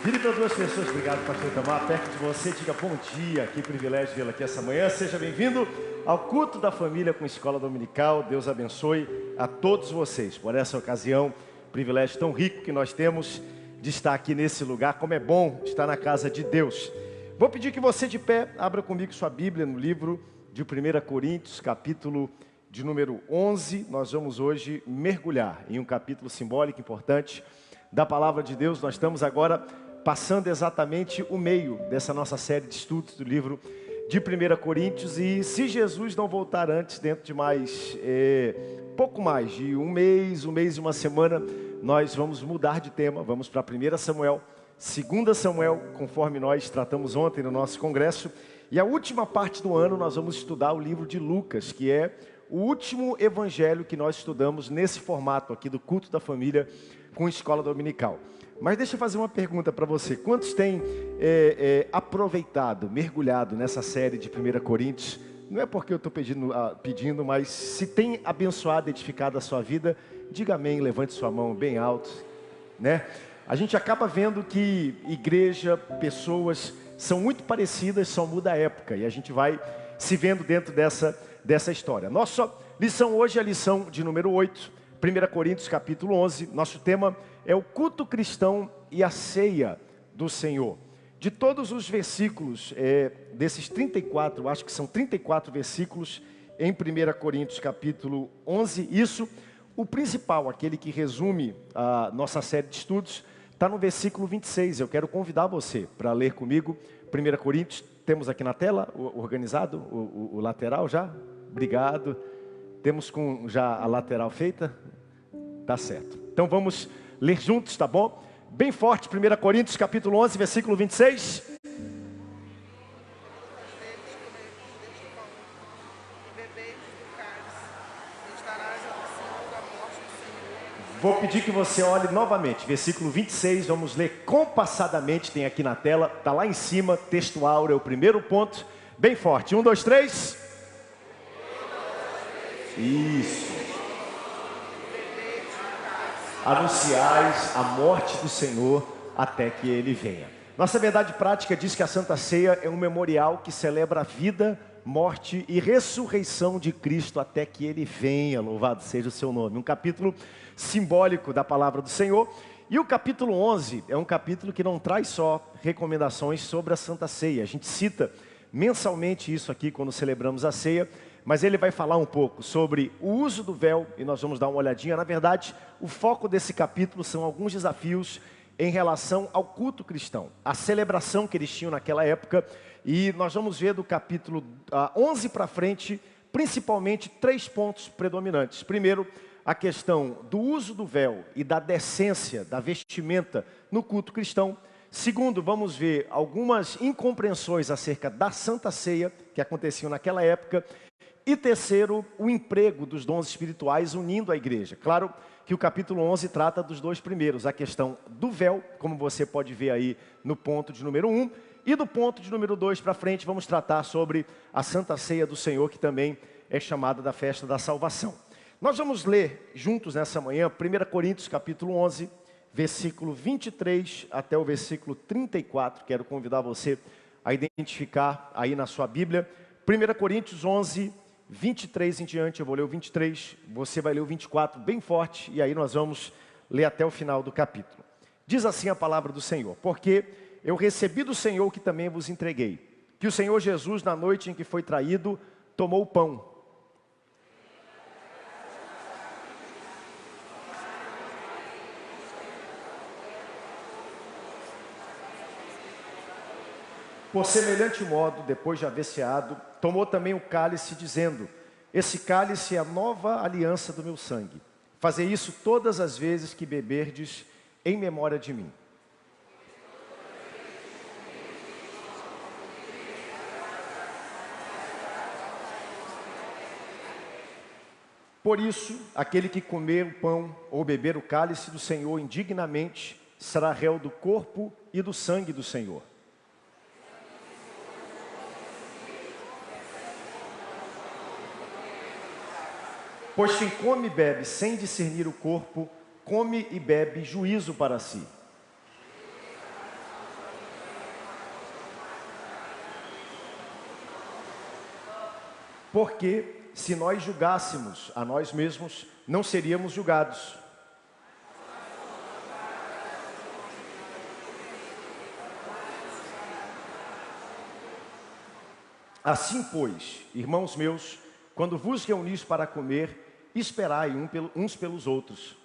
Vire para duas pessoas, obrigado, pastor Itamar, perto de você, diga bom dia, que privilégio vê-lo aqui essa manhã, seja bem-vindo ao culto da família com Escola Dominical, Deus abençoe a todos vocês, por essa ocasião, privilégio tão rico que nós temos de estar aqui nesse lugar, como é bom estar na casa de Deus. Vou pedir que você de pé, abra comigo sua Bíblia no livro de 1 Coríntios, capítulo de número 11, nós vamos hoje mergulhar em um capítulo simbólico importante da Palavra de Deus. Nós estamos agora passando exatamente o meio dessa nossa série de estudos do livro de 1 Coríntios. E se Jesus não voltar antes, dentro de pouco mais de um mês e uma semana, nós vamos mudar de tema, vamos para 1 Samuel, 2 Samuel, conforme nós tratamos ontem no nosso congresso. E a última parte do ano nós vamos estudar o livro de Lucas, que é o último evangelho que nós estudamos nesse formato aqui do culto da família com Escola Dominical. Mas deixa eu fazer uma pergunta para você. Quantos têm aproveitado, mergulhado nessa série de 1 Coríntios? Não é porque eu estou pedindo, mas se tem abençoado, edificado a sua vida, diga amém, levante sua mão bem alto, né? A gente acaba vendo que igreja, pessoas são muito parecidas, só muda a época. E a gente vai se vendo dentro dessa história. Nossa lição hoje é a lição de número 8, 1 Coríntios capítulo 11. Nosso tema é o culto cristão e a ceia do Senhor. De todos os versículos, desses 34, acho que são 34 versículos em 1 Coríntios capítulo 11, o principal, aquele que resume a nossa série de estudos, está no versículo 26. Eu quero convidar você para ler comigo 1 Coríntios. Temos aqui na tela, organizado, o lateral já? Obrigado. Temos já a lateral feita? Tá certo. Então vamos ler juntos, tá bom? Bem forte, 1 Coríntios capítulo 11, versículo 26. Vou pedir que você olhe novamente, versículo 26, vamos ler compassadamente, tem aqui na tela, está lá em cima, texto áureo, o primeiro ponto, bem forte, 1, 2, 3. Isso. Anunciais a morte do Senhor até que Ele venha. Nossa verdade prática diz que a Santa Ceia é um memorial que celebra a vida, morte e ressurreição de Cristo até que Ele venha, louvado seja o seu nome. Um capítulo simbólico da palavra do Senhor. E o capítulo 11 é um capítulo que não traz só recomendações sobre a Santa Ceia. A gente cita mensalmente isso aqui quando celebramos a ceia, mas ele vai falar um pouco sobre o uso do véu, e nós vamos dar uma olhadinha. Na verdade, o foco desse capítulo são alguns desafios em relação ao culto cristão, a celebração que eles tinham naquela época, e nós vamos ver do capítulo 11 para frente, principalmente 3 pontos predominantes. Primeiro, a questão do uso do véu e da decência da vestimenta no culto cristão. Segundo, vamos ver algumas incompreensões acerca da Santa Ceia que aconteciam naquela época. E terceiro, o emprego dos dons espirituais unindo a igreja. Claro que o capítulo 11 trata dos 2 primeiros, a questão do véu, como você pode ver aí no ponto de número 1. E do ponto de número 2 para frente, vamos tratar sobre a Santa Ceia do Senhor, que também é chamada da festa da salvação. Nós vamos ler juntos nessa manhã, 1 Coríntios capítulo 11, versículo 23 até o versículo 34. Quero convidar você a identificar aí na sua Bíblia. 1 Coríntios 11, 23 em diante, eu vou ler o 23, você vai ler o 24 bem forte, e aí nós vamos ler até o final do capítulo. Diz assim a palavra do Senhor: porque eu recebi do Senhor o que também vos entreguei, que o Senhor Jesus, na noite em que foi traído, tomou o pão. Por semelhante modo, depois de haver ceado, tomou também o cálice, dizendo: esse cálice é a nova aliança do meu sangue. Fazei isso todas as vezes que beberdes, em memória de mim. Por isso, aquele que comer o pão ou beber o cálice do Senhor indignamente, será réu do corpo e do sangue do Senhor. Pois quem come e bebe sem discernir o corpo, come e bebe juízo para si. porque se nós julgássemos a nós mesmos, não seríamos julgados. Assim, pois, irmãos meus, quando vos reunis para comer, esperai uns pelos outros.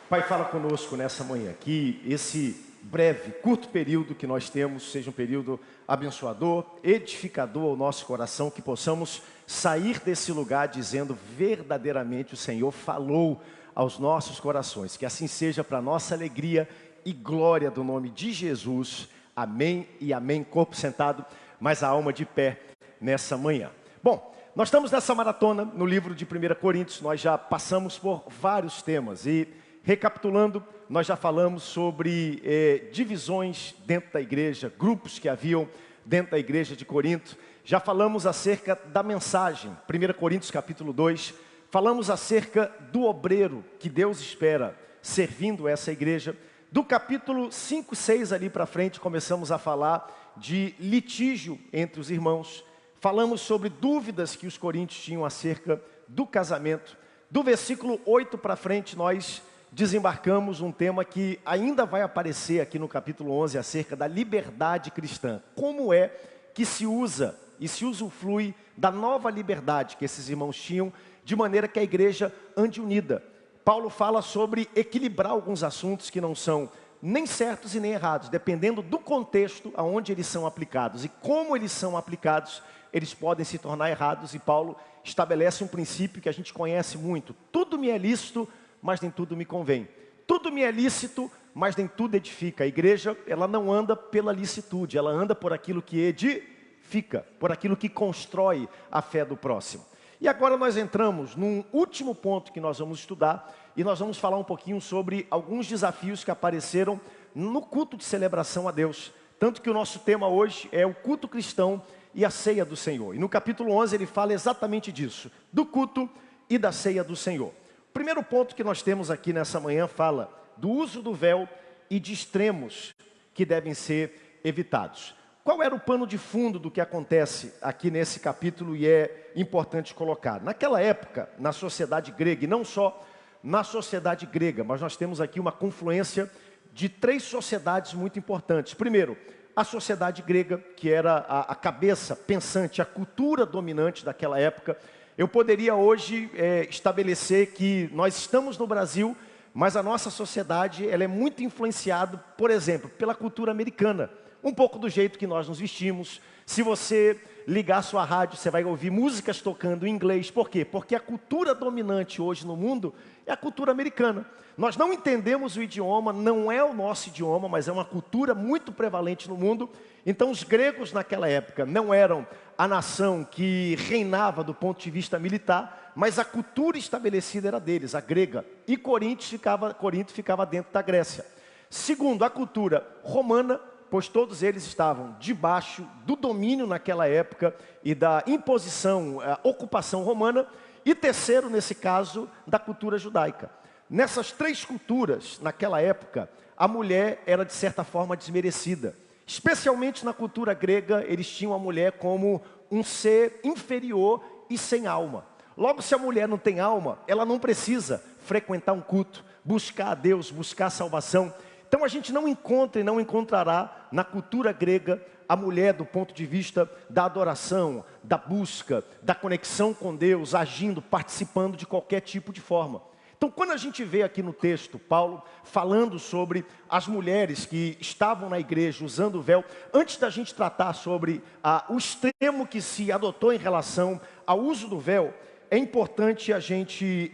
Pai, fala conosco nessa manhã, que esse breve, curto período que nós temos seja um período abençoador, edificador ao nosso coração, que possamos sair desse lugar dizendo verdadeiramente o Senhor falou aos nossos corações. Que assim seja para nossa alegria e glória do nome de Jesus. Amém e amém. Corpo sentado, mas a alma de pé nessa manhã. Bom, nós estamos nessa maratona no livro de 1 Coríntios, nós já passamos por vários temas e, recapitulando, nós já falamos sobre divisões dentro da igreja, grupos que haviam dentro da igreja de Corinto. Já falamos acerca da mensagem, 1 Coríntios capítulo 2. Falamos acerca do obreiro que Deus espera servindo essa igreja. Do capítulo 5, 6 ali para frente, começamos a falar de litígio entre os irmãos. Falamos sobre dúvidas que os coríntios tinham acerca do casamento. Do versículo 8 para frente, nós desembarcamos um tema que ainda vai aparecer aqui no capítulo 11, acerca da liberdade cristã. Como é que se usa e se usufrui da nova liberdade que esses irmãos tinham, de maneira que a igreja ande unida. Paulo fala sobre equilibrar alguns assuntos que não são nem certos e nem errados, dependendo do contexto aonde eles são aplicados. E como eles são aplicados, eles podem se tornar errados. E Paulo estabelece um princípio que a gente conhece muito. Tudo me é lícito, mas nem tudo me convém. Tudo me é lícito, mas nem tudo edifica. A igreja, ela não anda pela licitude, ela anda por aquilo que edifica, por aquilo que constrói a fé do próximo. E agora nós entramos num último ponto que nós vamos estudar, e nós vamos falar um pouquinho sobre alguns desafios que apareceram no culto de celebração a Deus. Tanto que o nosso tema hoje é o culto cristão e a ceia do Senhor. E no capítulo 11 ele fala exatamente disso, do culto e da ceia do Senhor. O primeiro ponto que nós temos aqui nessa manhã fala do uso do véu e de extremos que devem ser evitados. Qual era o pano de fundo do que acontece aqui nesse capítulo e é importante colocar? Naquela época, na sociedade grega, e não só na sociedade grega, mas nós temos aqui uma confluência de três sociedades muito importantes. Primeiro, a sociedade grega, que era a cabeça pensante, a cultura dominante daquela época. Eu poderia hoje estabelecer que nós estamos no Brasil, mas a nossa sociedade ela é muito influenciada, por exemplo, pela cultura americana. Um pouco do jeito que nós nos vestimos. Se você ligar a sua rádio, você vai ouvir músicas tocando em inglês. Por quê? Porque a cultura dominante hoje no mundo é a cultura americana. Nós não entendemos o idioma, não é o nosso idioma, mas é uma cultura muito prevalente no mundo. Então os gregos naquela época não eram a nação que reinava do ponto de vista militar, mas a cultura estabelecida era deles, a grega. E Corinto ficava dentro da Grécia. Segundo, a cultura romana, pois todos eles estavam debaixo do domínio naquela época e da imposição, ocupação romana. E terceiro, nesse caso, da cultura judaica. Nessas três culturas, naquela época, a mulher era de certa forma desmerecida. Especialmente na cultura grega, eles tinham a mulher como um ser inferior e sem alma. Logo, se a mulher não tem alma, ela não precisa frequentar um culto, buscar a Deus, buscar a salvação. Então a gente não encontra e não encontrará na cultura grega a mulher do ponto de vista da adoração, da busca, da conexão com Deus, agindo, participando de qualquer tipo de forma. Então quando a gente vê aqui no texto, Paulo falando sobre as mulheres que estavam na igreja usando o véu, antes da gente tratar sobre o extremo que se adotou em relação ao uso do véu, é importante a gente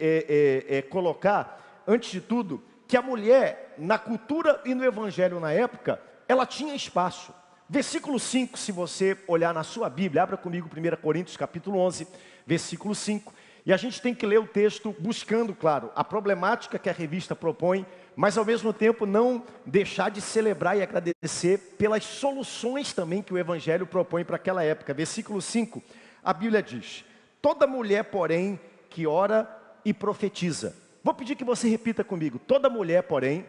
colocar, antes de tudo, que a mulher, na cultura e no evangelho na época, ela tinha espaço. Versículo 5, se você olhar na sua Bíblia, abra comigo 1 Coríntios capítulo 11, versículo 5. E a gente tem que ler o texto buscando, claro, a problemática que a revista propõe, mas ao mesmo tempo não deixar de celebrar e agradecer pelas soluções também que o evangelho propõe para aquela época. Versículo 5, a Bíblia diz: toda mulher, porém, que ora e profetiza, Vou pedir que você repita comigo. Toda mulher, porém,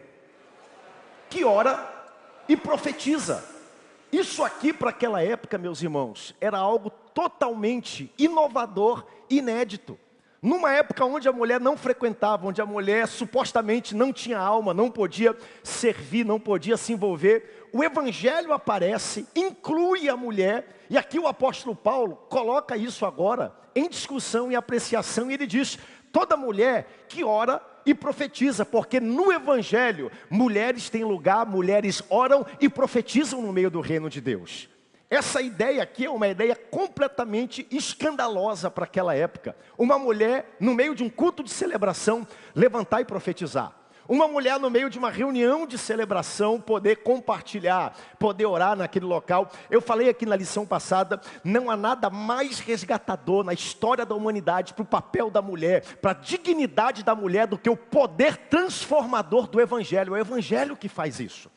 que ora e profetiza. Isso aqui, para aquela época, meus irmãos, era algo totalmente inovador e inédito. Numa época onde a mulher não frequentava, onde a mulher supostamente não tinha alma, não podia servir, não podia se envolver, o evangelho aparece, inclui a mulher, e aqui o apóstolo Paulo coloca isso agora em discussão e apreciação, e ele diz: toda mulher que ora e profetiza, porque no evangelho mulheres têm lugar, mulheres oram e profetizam no meio do reino de Deus. Essa ideia aqui é uma ideia completamente escandalosa para aquela época. Uma mulher no meio de um culto de celebração levantar e profetizar. Uma mulher no meio de uma reunião de celebração poder compartilhar, poder orar naquele local. Eu falei aqui na lição passada, não há nada mais resgatador na história da humanidade para o papel da mulher, para a dignidade da mulher do que o poder transformador do evangelho. É o evangelho que faz isso.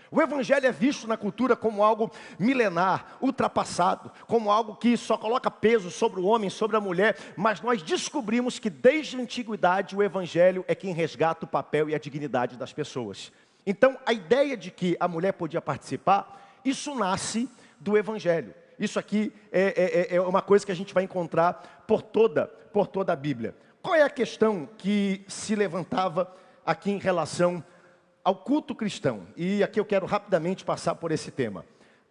O evangelho é visto na cultura como algo milenar, ultrapassado, como algo que só coloca peso sobre o homem, sobre a mulher, mas nós descobrimos que desde a antiguidade o evangelho é quem resgata o papel e a dignidade das pessoas. Então a ideia de que a mulher podia participar, isso nasce do evangelho. Isso aqui é uma coisa que a gente vai encontrar por toda a Bíblia. Qual é a questão que se levantava aqui em relação ao culto cristão? E aqui eu quero rapidamente passar por esse tema.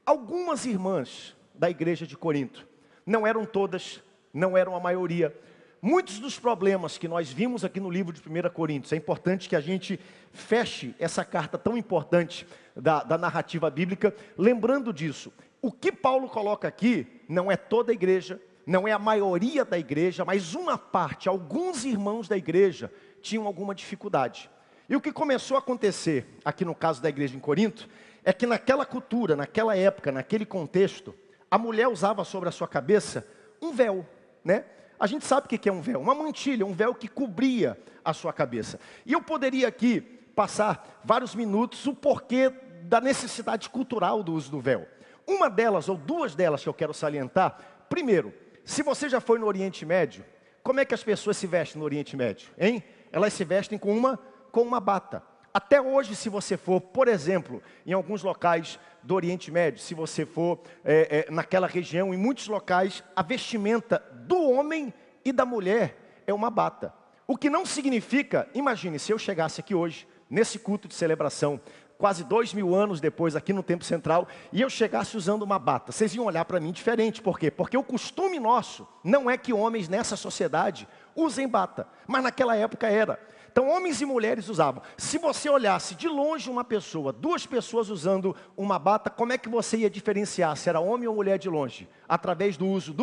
Algumas irmãs da igreja de Corinto, não eram todas, não eram a maioria. Muitos dos problemas que nós vimos aqui no livro de 1 Coríntios, é importante que a gente feche essa carta tão importante da narrativa bíblica, lembrando disso. O que Paulo coloca aqui não é toda a igreja, não é a maioria da igreja, mas uma parte, alguns irmãos da igreja tinham alguma dificuldade. E o que começou a acontecer, aqui no caso da igreja em Corinto, é que naquela cultura, naquela época, naquele contexto, a mulher usava sobre a sua cabeça um véu, né? A gente sabe o que é um véu, uma mantilha, um véu que cobria a sua cabeça. E eu poderia aqui passar vários minutos o porquê da necessidade cultural do uso do véu. Uma delas, ou duas delas que eu quero salientar. Primeiro, se você já foi no Oriente Médio, como é que as pessoas se vestem no Oriente Médio, hein? Elas se vestem com uma bata. Até hoje, se você for, por exemplo, em alguns locais do Oriente Médio, se você for naquela região, em muitos locais, a vestimenta do homem e da mulher é uma bata. O que não significa, imagine, se eu chegasse aqui hoje, nesse culto de celebração, quase 2000 anos depois, aqui no Templo Central, e eu chegasse usando uma bata, vocês iam olhar para mim diferente. Por quê? Porque o costume nosso não é que homens nessa sociedade usem bata, mas naquela época era. Então homens e mulheres usavam. Se você olhasse de longe uma pessoa, duas pessoas usando uma bata, como é que você ia diferenciar se era homem ou mulher de longe? Através do uso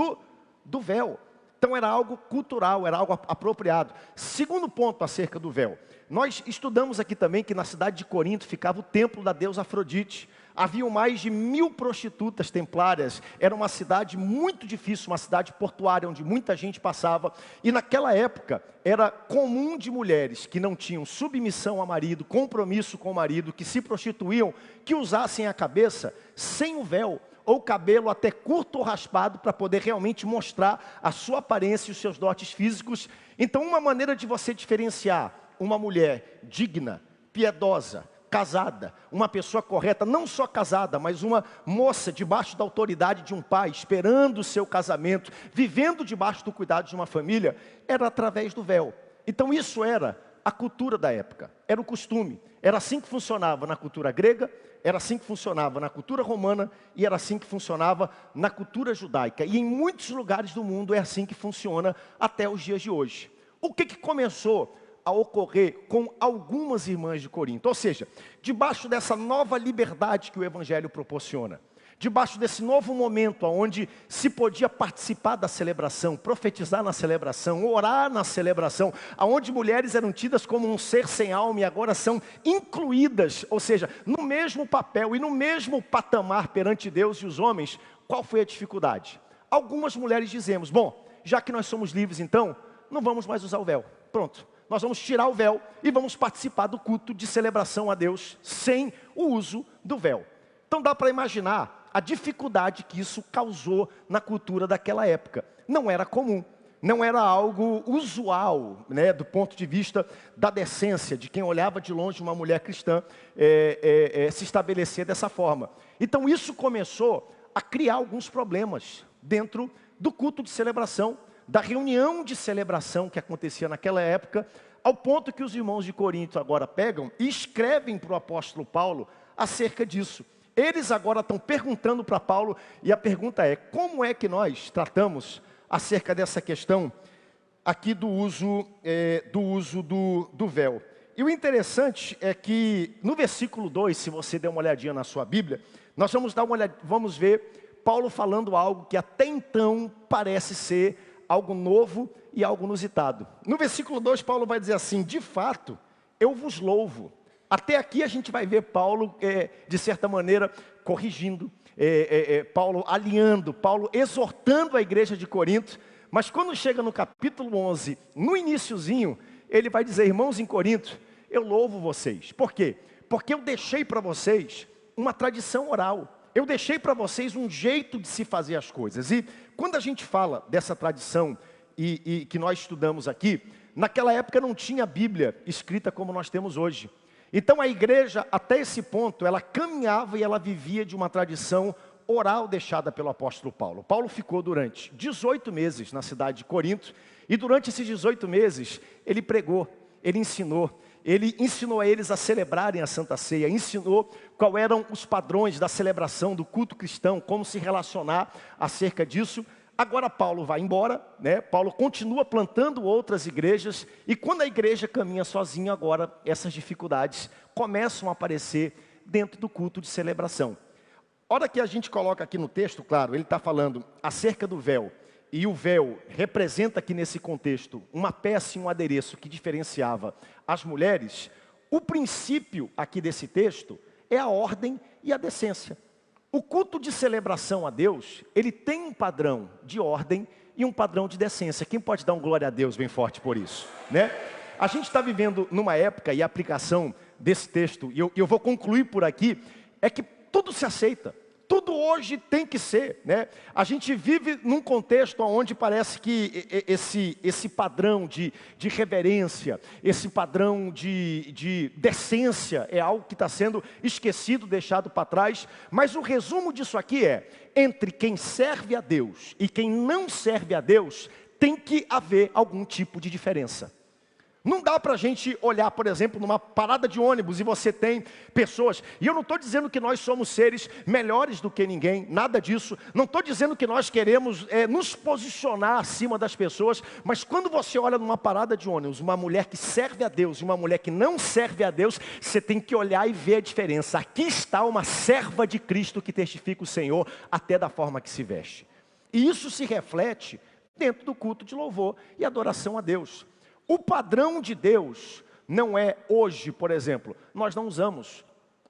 do véu. Então era algo cultural, era algo apropriado. Segundo ponto acerca do véu. Nós estudamos aqui também que na cidade de Corinto ficava o templo da deusa Afrodite. Haviam mais de 1000 prostitutas templárias. Era uma cidade muito difícil, uma cidade portuária, onde muita gente passava. E naquela época, era comum de mulheres que não tinham submissão ao marido, compromisso com o marido, que se prostituíam, que usassem a cabeça sem o véu, ou cabelo até curto ou raspado, para poder realmente mostrar a sua aparência e os seus dotes físicos. Então, uma maneira de você diferenciar uma mulher digna, piedosa, casada, uma pessoa correta, não só casada, mas uma moça debaixo da autoridade de um pai, esperando o seu casamento, vivendo debaixo do cuidado de uma família, era através do véu. Então isso era a cultura da época, era o costume. Era assim que funcionava na cultura grega, era assim que funcionava na cultura romana e era assim que funcionava na cultura judaica. E em muitos lugares do mundo é assim que funciona até os dias de hoje. O que começou a ocorrer com algumas irmãs de Corinto? Ou seja, debaixo dessa nova liberdade que o evangelho proporciona, debaixo desse novo momento onde se podia participar da celebração, profetizar na celebração, orar na celebração, onde mulheres eram tidas como um ser sem alma e agora são incluídas, ou seja, no mesmo papel e no mesmo patamar perante Deus e os homens. Qual foi a dificuldade? Algumas mulheres dizemos, bom, já que nós somos livres então, não vamos mais usar o véu, pronto. Nós vamos tirar o véu e vamos participar do culto de celebração a Deus sem o uso do véu. Então dá para imaginar a dificuldade que isso causou na cultura daquela época. Não era comum. não era algo usual, né, do ponto de vista da decência, de quem olhava de longe uma mulher cristã se estabelecer dessa forma. Então isso começou a criar alguns problemas dentro do culto de celebração, da reunião de celebração que acontecia naquela época, ao ponto que os irmãos de Corinto agora pegam e escrevem para o apóstolo Paulo acerca disso. Eles agora estão perguntando para Paulo, e a pergunta é: como é que nós tratamos acerca dessa questão aqui do uso do véu? E o interessante é que no versículo 2, se você der uma olhadinha na sua Bíblia, nós vamos ver Paulo falando algo que até então parece ser algo novo e algo inusitado. No versículo 2, Paulo vai dizer assim: de fato, eu vos louvo. Até aqui a gente vai ver Paulo, de certa maneira, corrigindo, Paulo alinhando, Paulo exortando a igreja de Corinto. Mas quando chega no capítulo 11, no iniciozinho, ele vai dizer: irmãos em Corinto, eu louvo vocês. Por quê? Porque eu deixei para vocês uma tradição oral. Eu deixei para vocês um jeito de se fazer as coisas. E quando a gente fala dessa tradição e que nós estudamos aqui, naquela época não tinha Bíblia escrita como nós temos hoje. Então a igreja, até esse ponto, ela caminhava e ela vivia de uma tradição oral deixada pelo apóstolo Paulo. Paulo ficou durante 18 meses na cidade de Corinto, e durante esses 18 meses, ele pregou, ele ensinou a eles a celebrarem a Santa Ceia, ensinou quais eram os padrões da celebração do culto cristão, como se relacionar acerca disso. Agora Paulo vai embora, né? Paulo continua plantando outras igrejas, e quando a igreja caminha sozinha agora, essas dificuldades começam a aparecer dentro do culto de celebração. A hora que a gente coloca aqui no texto, claro, ele está falando acerca do véu, e o véu representa aqui nesse contexto uma peça e um adereço que diferenciava as mulheres. O princípio aqui desse texto é a ordem e a decência. O culto de celebração a Deus, ele tem um padrão de ordem e um padrão de decência. Quem pode dar um glória a Deus bem forte por isso, né? A gente está vivendo numa época, e a aplicação desse texto, e eu vou concluir por aqui, é que tudo se aceita. Tudo hoje tem que ser, né? A gente vive num contexto onde parece que esse padrão de reverência, esse padrão de decência é algo que está sendo esquecido, deixado para trás. Mas o resumo disso aqui é: entre quem serve a Deus e quem não serve a Deus, tem que haver algum tipo de diferença. Não dá para a gente olhar, por exemplo, numa parada de ônibus e você tem pessoas, e eu não estou dizendo que nós somos seres melhores do que ninguém, nada disso. Não estou dizendo que nós queremos nos posicionar acima das pessoas, mas quando você olha numa parada de ônibus, uma mulher que serve a Deus e uma mulher que não serve a Deus, você tem que olhar e ver a diferença. Aqui está uma serva de Cristo que testifica o Senhor até da forma que se veste. E isso se reflete dentro do culto de louvor e adoração a Deus. O padrão de Deus não é hoje, por exemplo, nós não usamos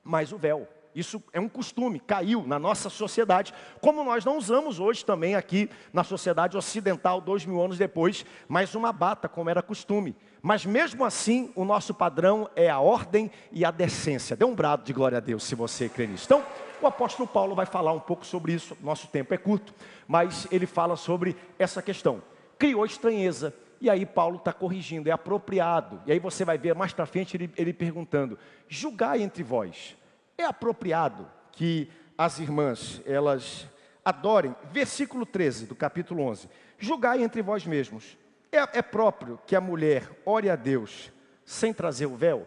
mais o véu. Isso é um costume, caiu na nossa sociedade, como nós não usamos hoje também aqui na sociedade ocidental, 2000 anos depois, mais uma bata, como era costume. Mas mesmo assim, o nosso padrão é a ordem e a decência. Dê um brado de glória a Deus, se você crê nisso. Então, o apóstolo Paulo vai falar um pouco sobre isso. Nosso tempo é curto, mas ele fala sobre essa questão. Criou estranheza. E aí Paulo está corrigindo, é apropriado. E aí você vai ver mais para frente ele perguntando: julgai entre vós, é apropriado que as irmãs, elas adorem? Versículo 13 do capítulo 11. Julgai entre vós mesmos, é próprio que a mulher ore a Deus sem trazer o véu?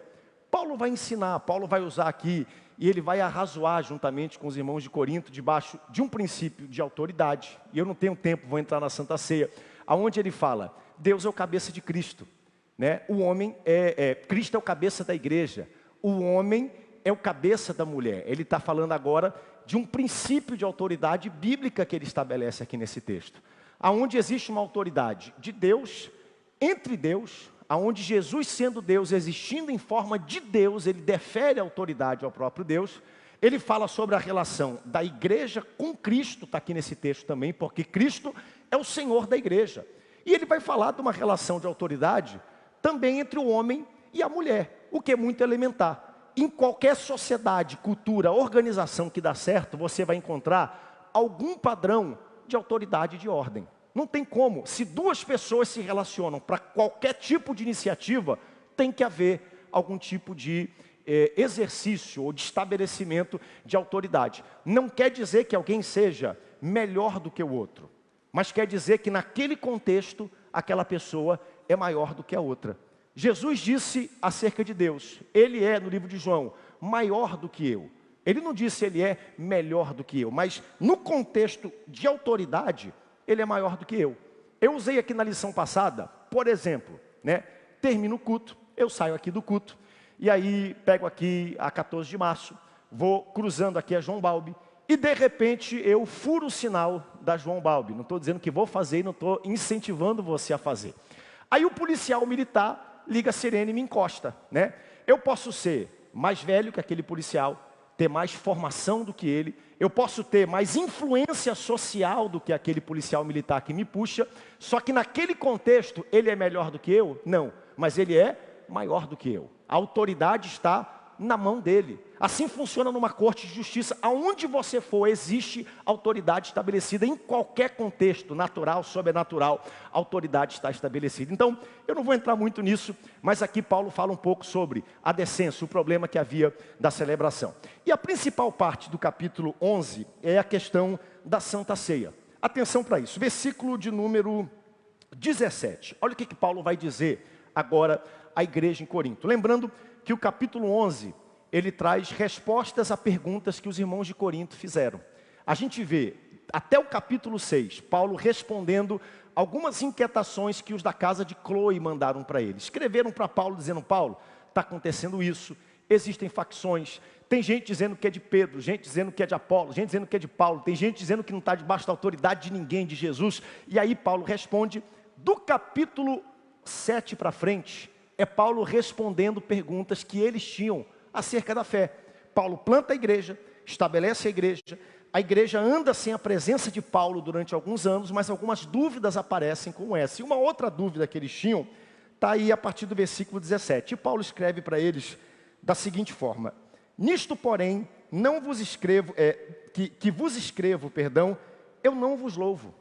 Paulo vai ensinar, Paulo vai usar aqui, e ele vai arrazoar juntamente com os irmãos de Corinto, debaixo de um princípio de autoridade. E eu não tenho tempo, vou entrar na Santa Ceia, aonde ele fala: Deus é o cabeça de Cristo, né? O homem Cristo é o cabeça da igreja. O homem é o cabeça da mulher. Ele está falando agora de um princípio de autoridade bíblica que ele estabelece aqui nesse texto. Aonde existe uma autoridade de Deus, entre Deus, aonde Jesus sendo Deus, existindo em forma de Deus, ele defere a autoridade ao próprio Deus. Ele fala sobre a relação da igreja com Cristo, está aqui nesse texto também, porque Cristo é o Senhor da igreja. E ele vai falar de uma relação de autoridade também entre o homem e a mulher, o que é muito elementar. Em qualquer sociedade, cultura, organização que dá certo, você vai encontrar algum padrão de autoridade e de ordem. Não tem como. Se duas pessoas se relacionam para qualquer tipo de iniciativa, tem que haver algum tipo de exercício ou de estabelecimento de autoridade. Não quer dizer que alguém seja melhor do que o outro, mas quer dizer que naquele contexto, aquela pessoa é maior do que a outra. Jesus disse acerca de Deus, ele é, no livro de João, maior do que eu. Ele não disse ele é melhor do que eu, mas no contexto de autoridade, ele é maior do que eu. Eu usei aqui na lição passada, por exemplo, termino o culto, eu saio aqui do culto, e aí pego aqui a 14 de março, vou cruzando aqui a João Balbi, e de repente eu furo o sinal da João Balbi. Não estou dizendo que vou fazer, não estou incentivando você a fazer. Aí o policial militar liga a sirene e me encosta, Eu posso ser mais velho que aquele policial, ter mais formação do que ele, eu posso ter mais influência social do que aquele policial militar que me puxa, só que naquele contexto ele é melhor do que eu? Não, mas ele é maior do que eu. A autoridade está na mão dele. Assim funciona numa corte de justiça. Aonde você for, existe autoridade estabelecida em qualquer contexto, natural, sobrenatural, a autoridade está estabelecida. Então, eu não vou entrar muito nisso, mas aqui Paulo fala um pouco sobre a decência, o problema que havia da celebração. E a principal parte do capítulo 11 é a questão da Santa Ceia. Atenção para isso, versículo de número 17. Olha o que Paulo vai dizer agora à igreja em Corinto. Lembrando que o capítulo 11... ele traz respostas a perguntas que os irmãos de Corinto fizeram. A gente vê, até o capítulo 6, Paulo respondendo algumas inquietações que os da casa de Cloe mandaram para ele. Escreveram para Paulo dizendo, Paulo, está acontecendo isso, existem facções, tem gente dizendo que é de Pedro, gente dizendo que é de Apolo, gente dizendo que é de Paulo, tem gente dizendo que não está debaixo da autoridade de ninguém, de Jesus. E aí Paulo responde, do capítulo 7 para frente, é Paulo respondendo perguntas que eles tinham acerca da fé. Paulo planta a igreja, estabelece a igreja anda sem a presença de Paulo durante alguns anos, mas algumas dúvidas aparecem como essa. E uma outra dúvida que eles tinham, está aí a partir do versículo 17. E Paulo escreve para eles da seguinte forma, nisto porém, não vos escrevo, que vos escrevo, eu não vos louvo.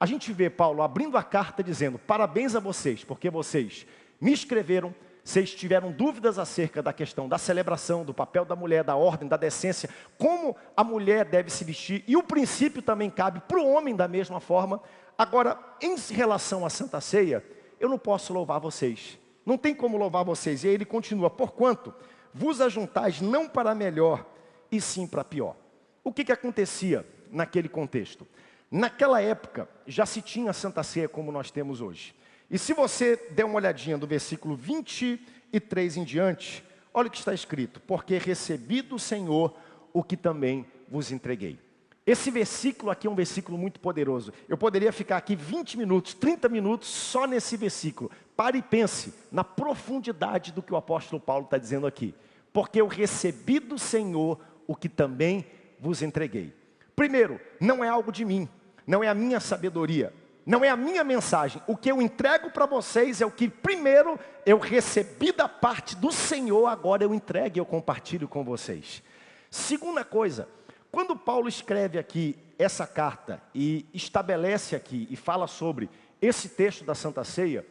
A gente vê Paulo abrindo a carta dizendo, parabéns a vocês, porque vocês me escreveram, vocês tiveram dúvidas acerca da questão da celebração, do papel da mulher, da ordem, da decência, como a mulher deve se vestir, e o princípio também cabe para o homem da mesma forma. Agora, em relação à Santa Ceia, eu não posso louvar vocês, não tem como louvar vocês. E aí ele continua, porquanto vos ajuntais não para melhor, e sim para pior. O que acontecia naquele contexto? Naquela época, já se tinha a Santa Ceia como nós temos hoje. E se você der uma olhadinha do versículo 23 em diante, olha o que está escrito, porque recebi do Senhor o que também vos entreguei. Esse versículo aqui é um versículo muito poderoso. Eu poderia ficar aqui 20 minutos, 30 minutos só nesse versículo. Pare e pense na profundidade do que o apóstolo Paulo está dizendo aqui. Porque eu recebi do Senhor o que também vos entreguei. Primeiro, não é algo de mim, não é a minha sabedoria, não é a minha mensagem. O que eu entrego para vocês é o que primeiro eu recebi da parte do Senhor, agora eu entrego e eu compartilho com vocês. Segunda coisa, quando Paulo escreve aqui essa carta e estabelece aqui e fala sobre esse texto da Santa Ceia,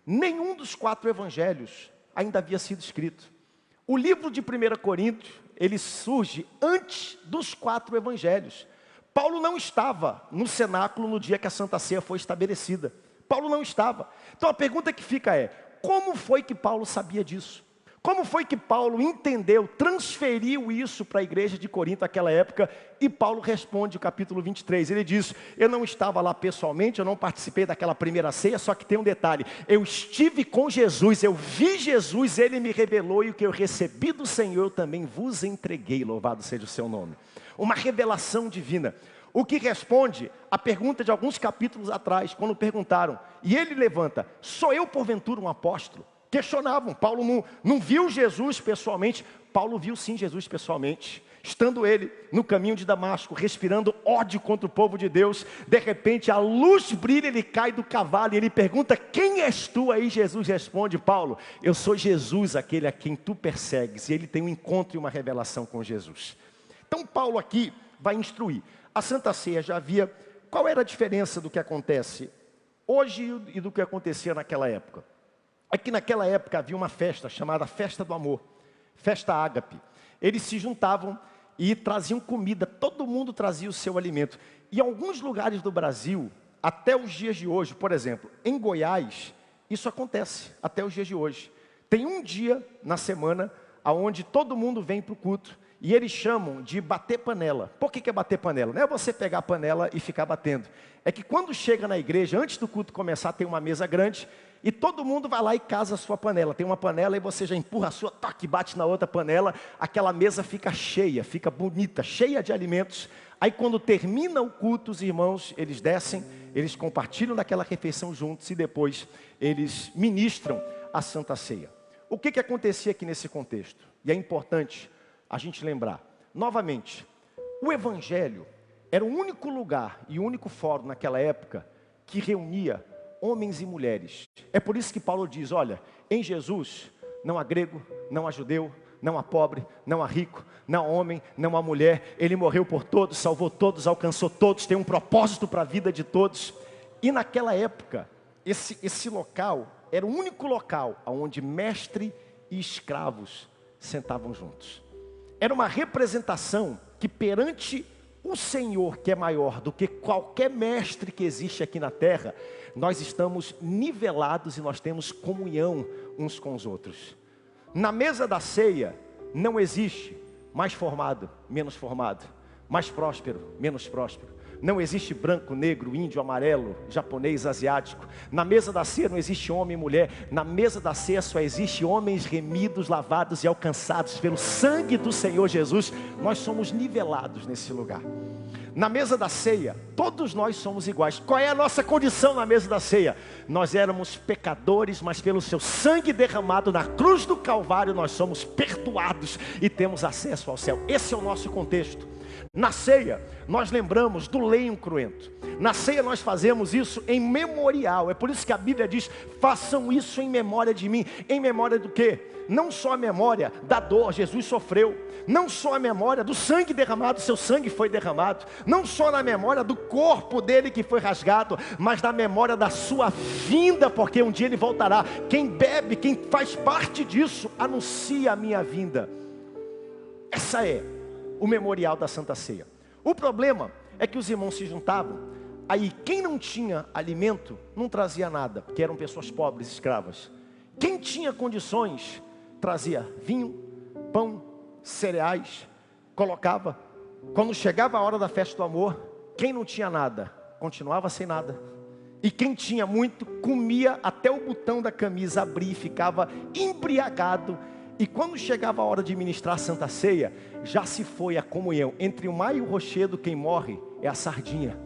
nenhum dos 4 evangelhos ainda havia sido escrito. O livro de 1 Coríntios, ele surge antes dos 4 evangelhos. Paulo não estava no cenáculo no dia que a Santa Ceia foi estabelecida. Paulo não estava. Então a pergunta que fica é, como foi que Paulo sabia disso? Como foi que Paulo entendeu, transferiu isso para a igreja de Corinto naquela época? E Paulo responde o capítulo 23, ele diz, eu não estava lá pessoalmente, eu não participei daquela primeira ceia, só que tem um detalhe, eu estive com Jesus, eu vi Jesus, ele me revelou e o que eu recebi do Senhor eu também vos entreguei, louvado seja o seu nome. Uma revelação divina. O que responde a pergunta de alguns capítulos atrás, quando perguntaram, e ele levanta, sou eu porventura um apóstolo? Questionavam, Paulo não viu Jesus pessoalmente. Paulo viu sim Jesus pessoalmente, estando ele no caminho de Damasco, respirando ódio contra o povo de Deus. De repente a luz brilha, ele cai do cavalo e ele pergunta, quem és tu? Aí Jesus responde, Paulo, eu sou Jesus, aquele a quem tu persegues. E ele tem um encontro e uma revelação com Jesus. Então Paulo aqui vai instruir. A Santa Ceia já havia qual era a diferença do que acontece hoje e do que acontecia naquela época? É que naquela época havia uma festa chamada Festa do Amor, Festa Ágape. Eles se juntavam e traziam comida, todo mundo trazia o seu alimento. E em alguns lugares do Brasil, até os dias de hoje, por exemplo, em Goiás, isso acontece até os dias de hoje. Tem um dia na semana onde todo mundo vem para o culto e eles chamam de bater panela. Por que é bater panela? Não é você pegar a panela e ficar batendo. É que quando chega na igreja, antes do culto começar, tem uma mesa grande e todo mundo vai lá e casa a sua panela. Tem uma panela e você já empurra a sua, toque, bate na outra panela. Aquela mesa fica cheia, fica bonita, cheia de alimentos. Aí quando termina o culto, os irmãos, eles descem, eles compartilham daquela refeição juntos e depois eles ministram a Santa Ceia. O que acontecia aqui nesse contexto? E é importante a gente lembrar, novamente, o Evangelho era o único lugar e o único fórum naquela época que reunia homens e mulheres. É por isso que Paulo diz, olha, em Jesus não há grego, não há judeu, não há pobre, não há rico, não há homem, não há mulher. Ele morreu por todos, salvou todos, alcançou todos, tem um propósito para a vida de todos. E naquela época, esse local era o único local onde mestre e escravos sentavam juntos. Era uma representação que perante o Senhor, que é maior do que qualquer mestre que existe aqui na terra, nós estamos nivelados e nós temos comunhão uns com os outros. Na mesa da ceia não existe mais formado, menos formado, mais próspero, menos próspero. Não existe branco, negro, índio, amarelo, japonês, asiático. Na mesa da ceia não existe homem e mulher. Na mesa da ceia só existe homens remidos, lavados e alcançados pelo sangue do Senhor Jesus. Nós somos nivelados nesse lugar. Na mesa da ceia, todos nós somos iguais. Qual é a nossa condição na mesa da ceia? Nós éramos pecadores, mas pelo seu sangue derramado na cruz do Calvário, nós somos perdoados e temos acesso ao céu. Esse é o nosso contexto. Na ceia, nós lembramos do leito cruento. Na ceia nós fazemos isso em memorial. É por isso que a Bíblia diz, façam isso em memória de mim. Em memória do quê? Não só a memória da dor, Jesus sofreu. Não só a memória do sangue derramado, seu sangue foi derramado. Não só na memória do corpo dele que foi rasgado, mas na memória da sua vinda, porque um dia ele voltará. Quem bebe, quem faz parte disso, anuncia a minha vinda. Essa é o memorial da Santa Ceia. O problema é que os irmãos se juntavam, aí quem não tinha alimento não trazia nada, porque eram pessoas pobres, escravas. Quem tinha condições trazia vinho, pão, cereais, colocava. Quando chegava a hora da festa do amor, quem não tinha nada, continuava sem nada. E quem tinha muito, comia até o botão da camisa abrir, ficava embriagado. E quando chegava a hora de ministrar a Santa Ceia, já se foi a comunhão. Entre o mar e o rochedo, quem morre é a sardinha.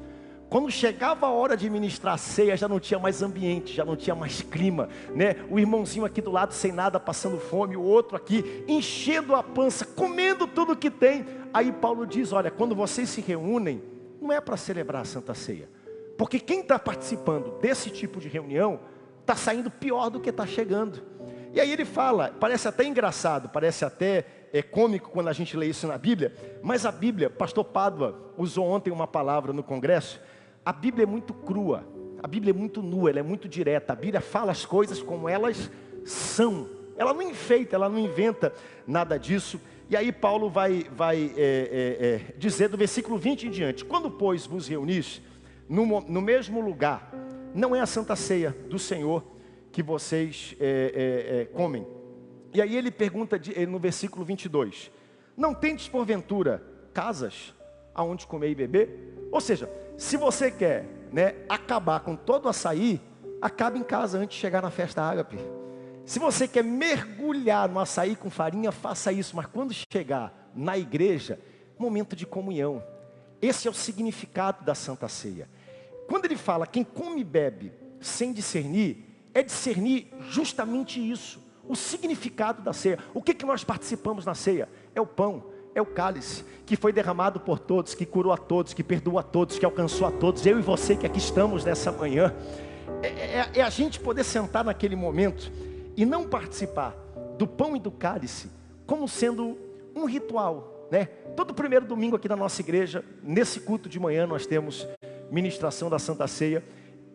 Quando chegava a hora de ministrar a ceia, já não tinha mais ambiente, já não tinha mais clima, né? O irmãozinho aqui do lado sem nada, passando fome, o outro aqui enchendo a pança, comendo tudo que tem. Aí Paulo diz, olha, quando vocês se reúnem, não é para celebrar a Santa Ceia. Porque quem está participando desse tipo de reunião, está saindo pior do que está chegando. E aí ele fala, parece até engraçado, parece até cômico quando a gente lê isso na Bíblia, mas a Bíblia, pastor Pádua usou ontem uma palavra no congresso, a Bíblia é muito crua, a Bíblia é muito nua, ela é muito direta, a Bíblia fala as coisas como elas são, ela não enfeita, ela não inventa nada disso. E aí Paulo vai dizer do versículo 20 em diante, quando pois vos reunis no mesmo lugar, não é a Santa Ceia do Senhor que vocês comem. E aí ele pergunta no versículo 22, não tendes porventura casas aonde comer e beber? Ou seja, se você quer, né, acabar com todo o açaí, acabe em casa antes de chegar na festa ágape. Se você quer mergulhar no açaí com farinha, faça isso, mas quando chegar na igreja, momento de comunhão. Esse é o significado da Santa Ceia. Quando ele fala, quem come e bebe sem discernir, é discernir justamente isso, o significado da ceia. O que nós participamos na ceia? É o pão, é o cálice, que foi derramado por todos, que curou a todos, que perdoou a todos, que alcançou a todos, eu e você que aqui estamos nessa manhã. É a gente poder sentar naquele momento e não participar do pão e do cálice como sendo um ritual, né? Todo primeiro domingo aqui na nossa igreja, nesse culto de manhã nós temos ministração da Santa Ceia.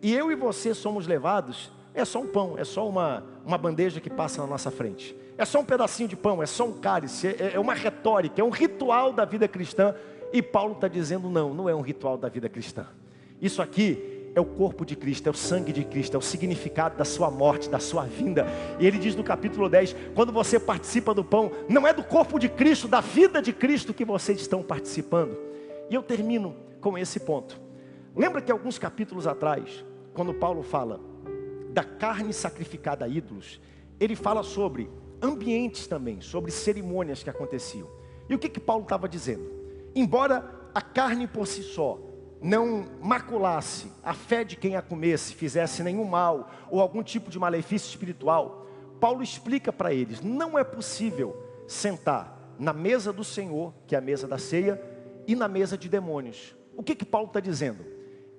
E eu e você somos levados, é só um pão, é só uma bandeja que passa na nossa frente. É só um pedacinho de pão, é só um cálice, é uma retórica, é um ritual da vida cristã. E Paulo está dizendo, não é um ritual da vida cristã. Isso aqui é o corpo de Cristo, é o sangue de Cristo, é o significado da sua morte, da sua vinda. E ele diz no capítulo 10, quando você participa do pão, não é do corpo de Cristo, da vida de Cristo que vocês estão participando. E eu termino com esse ponto. Lembra que alguns capítulos atrás, quando Paulo fala da carne sacrificada a ídolos, ele fala sobre ambientes também, sobre cerimônias que aconteciam. E o que Paulo estava dizendo? Embora a carne por si só não maculasse a fé de quem a comesse, fizesse nenhum mal ou algum tipo de malefício espiritual, Paulo explica para eles, não é possível sentar na mesa do Senhor, que é a mesa da ceia, e na mesa de demônios. O que Paulo está dizendo?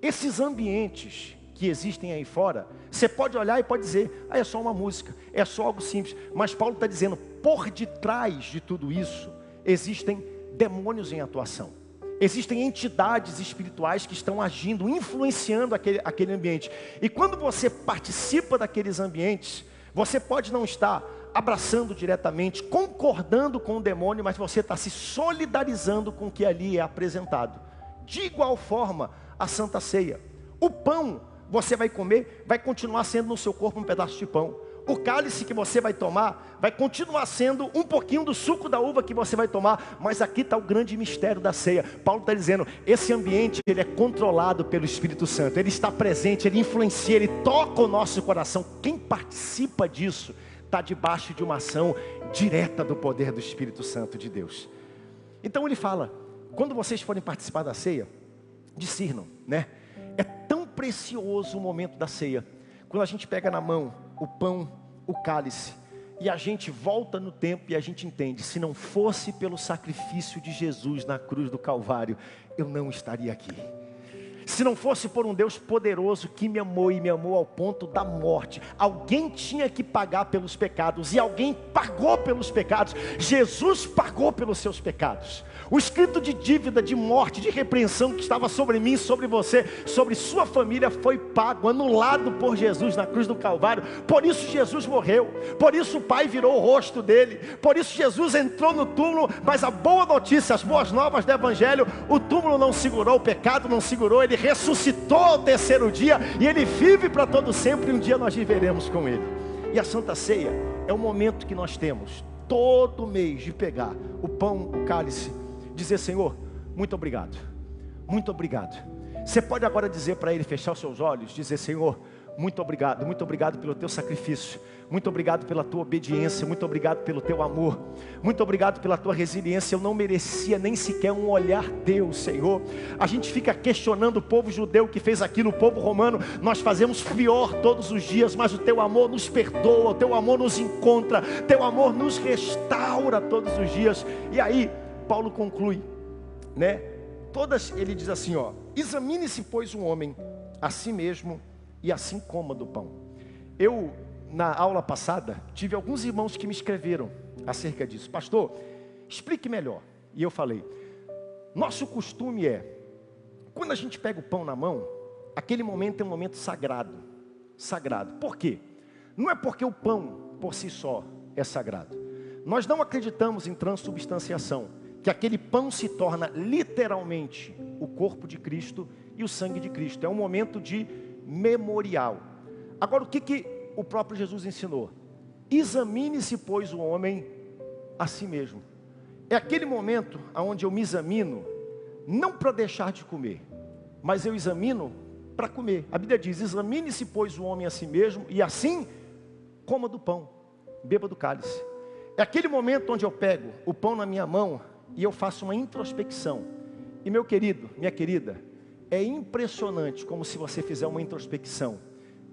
Esses ambientes que existem aí fora, você pode olhar e pode dizer, é só uma música, é só algo simples. Mas Paulo está dizendo, por detrás de tudo isso, existem demônios em atuação. Existem entidades espirituais que estão agindo, influenciando aquele ambiente. E quando você participa daqueles ambientes, você pode não estar abraçando diretamente, concordando com o demônio, mas você está se solidarizando com o que ali é apresentado. De igual forma, a Santa Ceia. O pão, você vai comer, vai continuar sendo no seu corpo um pedaço de pão. O cálice que você vai tomar, vai continuar sendo um pouquinho do suco da uva que você vai tomar. Mas aqui está o grande mistério da ceia. Paulo está dizendo, esse ambiente, ele é controlado pelo Espírito Santo. Ele está presente, ele influencia, ele toca o nosso coração. Quem participa disso, está debaixo de uma ação direta do poder do Espírito Santo de Deus. Então ele fala, quando vocês forem participar da ceia, discernam, né? É tão precioso o momento da ceia. Quando a gente pega na mão o pão, o cálice, e a gente volta no tempo e a gente entende, se não fosse pelo sacrifício de Jesus na cruz do Calvário, eu não estaria aqui. Se não fosse por um Deus poderoso que me amou e me amou ao ponto da morte, alguém tinha que pagar pelos pecados, e alguém pagou pelos pecados. Jesus pagou pelos seus pecados. O escrito de dívida, de morte, de repreensão que estava sobre mim, sobre você, sobre sua família, foi pago, anulado por Jesus na cruz do Calvário. Por isso Jesus morreu, por isso o Pai virou o rosto dele, por isso Jesus entrou no túmulo. Mas a boa notícia, as boas novas do Evangelho, o túmulo não segurou, o pecado não segurou, ele ressuscitou ao terceiro dia, e ele vive para todo sempre, e um dia nós viveremos com ele. E a Santa Ceia é o momento que nós temos, todo mês, de pegar o pão, o cálice, dizer, Senhor, muito obrigado, muito obrigado. Você pode agora dizer para ele, fechar os seus olhos, dizer, Senhor, muito obrigado pelo teu sacrifício, muito obrigado pela tua obediência, muito obrigado pelo teu amor, muito obrigado pela tua resiliência. Eu não merecia nem sequer um olhar teu, Senhor. A gente fica questionando o povo judeu que fez aquilo, o povo romano. Nós fazemos pior todos os dias, mas o teu amor nos perdoa, o teu amor nos encontra, teu amor nos restaura todos os dias. E aí Paulo conclui, né? Ele diz assim, ó, examine-se, pois, um homem a si mesmo, e assim coma do pão. Eu, na aula passada, tive alguns irmãos que me escreveram acerca disso. Pastor, explique melhor. E eu falei, nosso costume quando a gente pega o pão na mão, aquele momento é um momento sagrado. Sagrado. Por quê? Não é porque o pão por si só é sagrado. Nós não acreditamos em transubstanciação, que aquele pão se torna literalmente o corpo de Cristo e o sangue de Cristo. É um momento de memorial. Agora, o que o próprio Jesus ensinou? Examine-se, pois, o homem a si mesmo. É aquele momento onde eu me examino, não para deixar de comer, mas eu examino para comer. A Bíblia diz, examine-se, pois, o homem a si mesmo, e assim coma do pão, beba do cálice. É aquele momento onde eu pego o pão na minha mão e eu faço uma introspecção. E meu querido, minha querida, é impressionante como, se você fizer uma introspecção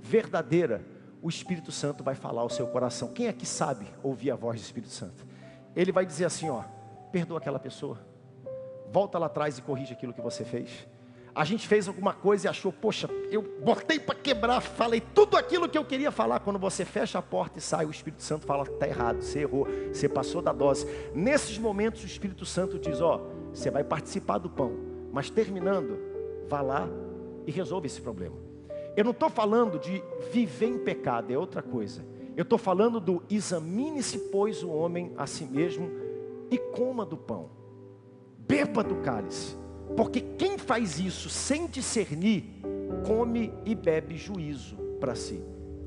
verdadeira, o Espírito Santo vai falar ao seu coração. Quem é que sabe ouvir a voz do Espírito Santo? Ele vai dizer assim, ó, perdoa aquela pessoa, volta lá atrás e corrige aquilo que você fez. A gente fez alguma coisa e achou, poxa, eu botei para quebrar, falei tudo aquilo que eu queria falar. Quando você fecha a porta e sai, o Espírito Santo fala, está errado, você errou, você passou da dose. Nesses momentos o Espírito Santo diz, ó, você vai participar do pão, mas terminando, vá lá e resolva esse problema. Eu não estou falando de viver em pecado, é outra coisa. Eu estou falando do examine-se, pois, o homem a si mesmo e coma do pão, beba do cálice. Porque quem faz isso sem discernir, come e bebe juízo para si.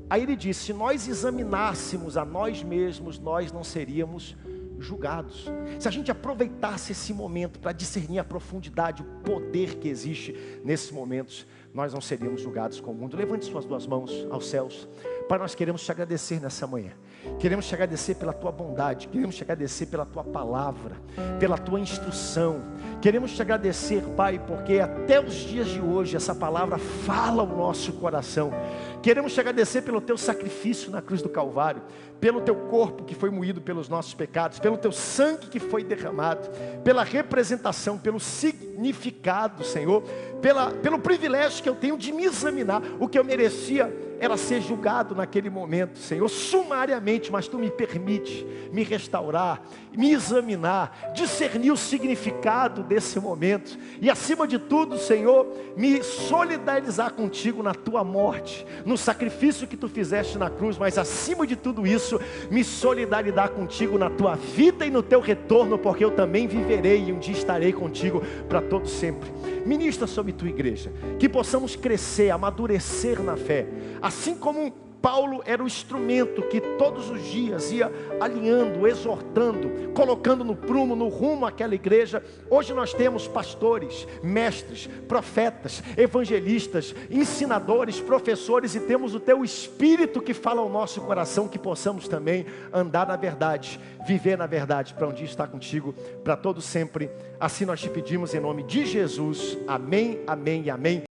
Aí ele diz, se nós examinássemos a nós mesmos, nós não seríamos julgados. Se a gente aproveitasse esse momento para discernir a profundidade, o poder que existe nesses momentos, nós não seríamos julgados com o mundo. Levante suas duas mãos aos céus. Pai, nós queremos te agradecer nessa manhã. Queremos te agradecer pela tua bondade. Queremos te agradecer pela tua palavra, pela tua instrução. Queremos te agradecer, Pai, porque até os dias de hoje essa palavra fala o nosso coração. Queremos te agradecer pelo teu sacrifício na cruz do Calvário, pelo teu corpo que foi moído pelos nossos pecados, pelo teu sangue que foi derramado, pela representação, pelo significado, Senhor, pelo privilégio que eu tenho de me examinar. O que eu merecia era ser julgado naquele momento, Senhor, sumariamente, mas tu me permite me restaurar, me examinar, discernir o significado desse momento e, acima de tudo, Senhor, me solidarizar contigo na tua morte, no sacrifício que tu fizeste na cruz, mas acima de tudo isso, me solidarizar contigo na tua vida e no teu retorno, porque eu também viverei e um dia estarei contigo para todo sempre. Ministra sobre tua igreja, que possamos crescer, amadurecer na fé, assim como Paulo era o instrumento que todos os dias ia alinhando, exortando, colocando no prumo, no rumo àquela igreja. Hoje nós temos pastores, mestres, profetas, evangelistas, ensinadores, professores, e temos o teu Espírito que fala ao nosso coração, que possamos também andar na verdade, viver na verdade, para um dia estar contigo, para todo sempre. Assim nós te pedimos em nome de Jesus, amém, amém e amém.